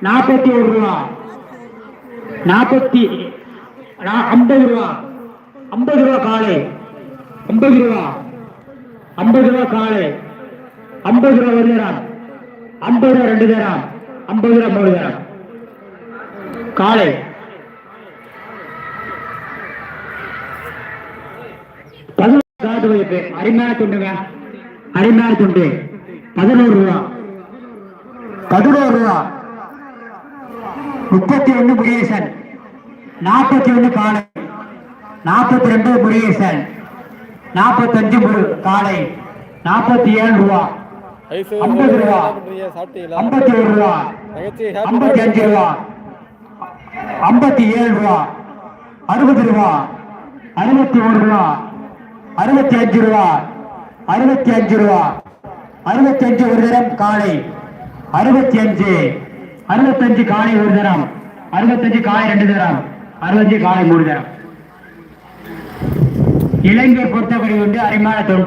41 ரூபா 50 ரூபா 50 ரூபா காலை 50 ரூபா 50 ரூபா காலை 50 ரூபா ஒரு தரம் 50 ரூபா 2 தரம் 50 ரூபா 3 தரம் காலை 11 அருமையான துண்டுங்க அருமையான துண்டு 11 ரூபா 11 ரூபா 31 முருகேசன் 41 காலை 42 முருகேசன் 45 காலை 47 ரூபா 50 ரூபா 51 ரூபா 55 ரூபா 57 ரூபா 60 ரூபா 61 ரூபா 65 ரூபா 65 ரூபா 65 ஒரு தரம் காலை 65 காலை ஒரு தரம் 65 காலை 2 தரம் 65 காலை 3 தரம் இளைஞர் பொறுத்தவரை உண்டு அருமையான தொண்டு